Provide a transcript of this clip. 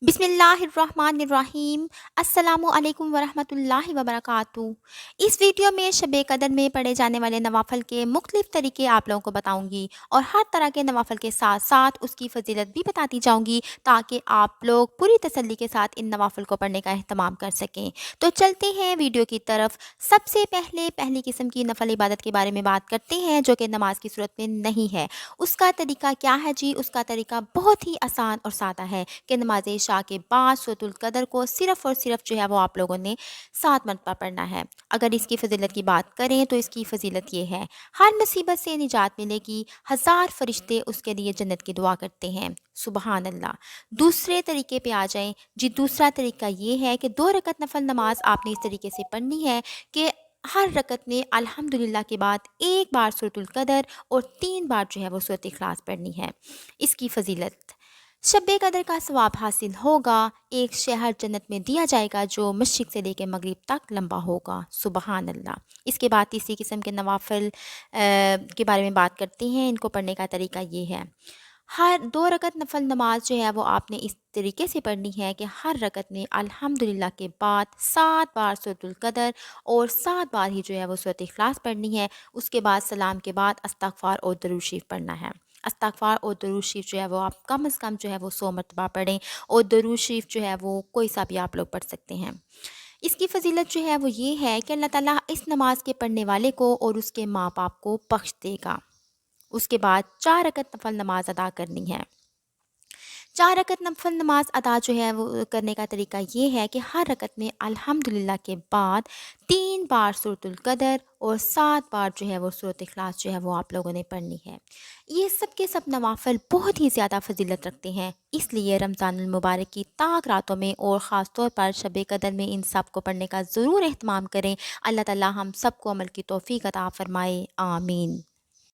बिस्मिल्लाहिर्रहमानिर्रहीम। अस्सलामु अलैकुम वरहमतुल्लाहि वबरकातुहू। इस वीडियो में शब कदर में पढ़े जाने वाले नवाफल के मुख्तलिफ तरीके आप लोगों को बताऊंगी और हर तरह के नवाफल के साथ साथ उसकी फजीलत भी बताती जाऊंगी ताकि आप लोग पूरी तसल्ली के साथ इन नवाफल को पढ़ने का अहतमाम कर सकें। तो चलते हैं वीडियो की तरफ। सबसे पहले पहली किस्म की नफल इबादत के बारे में बात करते हैं जो कि नमाज की सूरत में नहीं है। उसका तरीका क्या है जी? उसका तरीका बहुत ही आसान और सादा है कि नमाज इशा के बाद सूरतुल कदर को सिर्फ़ और सिर्फ जो है वो आप लोगों ने 7 मरतबा पढ़ना है। अगर इसकी फ़जीलत की बात करें तो इसकी फ़जीलत ये है, हर मुसीबत से निजात मिलेगी, हज़ार फरिश्ते उसके लिए जन्नत की दुआ करते हैं। सुबहान अल्लाह। दूसरे तरीके पे आ जाएं जी। दूसरा तरीका ये है कि 2 रकत नफल नमाज आपने इस तरीके से पढ़नी है कि हर रकत में अल्हम्दुलिल्लाह के बाद एक बार सूरतुल कदर और 3 बार जो है वो सूरत इखलास पढ़नी है। इसकी फ़जीलत, शब कदर का सवाब हासिल होगा, एक शहर जन्नत में दिया जाएगा जो मशरिक़ से लेकर मगरिब तक लंबा होगा। सुबहान अल्लाह। इसके बाद तीसरी किस्म के नवाफिल के बारे में बात करते हैं। इनको पढ़ने का तरीका ये है, हर 2 रकत नफल नमाज जो है वो आपने इस तरीके से पढ़नी है कि हर रकत में अल्हम्दुलिल्लाह के बाद 7 बार सूरतुल कदर और 7 बार ही जो है वो सूरत इखलास पढ़नी है। उसके बाद सलाम के बाद इस्तग़फ़ार और दरूद शरीफ पढ़ना है। इस्तग़फ़ार और दरूद शरीफ जो है वो आप कम से कम जो है वो 100 मरतबा पढ़ें और दरूद शरीफ जो है वो कोई सा भी आप लोग पढ़ सकते हैं। इसकी फ़जीलत जो है वो ये है कि अल्लाह ताला इस नमाज के पढ़ने वाले को और उसके माँ बाप को बख्श देगा। उसके बाद 4 रकत नफल नमाज अदा करनी है। 4 रकत नफल नमाज अदा जो है वो करने का तरीका ये है कि हर रकत में अल्हम्दुलिल्लाह के बाद 3 बार सूरतुल कदर और 7 बार जो है वो सूरत इखलास जो है वो आप लोगों ने पढ़नी है। ये सब के सब नवाफिल बहुत ही ज़्यादा फजीलत रखते हैं, इसलिए रमज़ानुल मुबारक की ताक रातों में और ख़ास तौर पर शब कदर में इन सब को पढ़ने का ज़रूर एहतमाम करें। अल्लाह ताला हम सबको अमल की तौफ़ीक़ अता फ़रमाए। आमीन।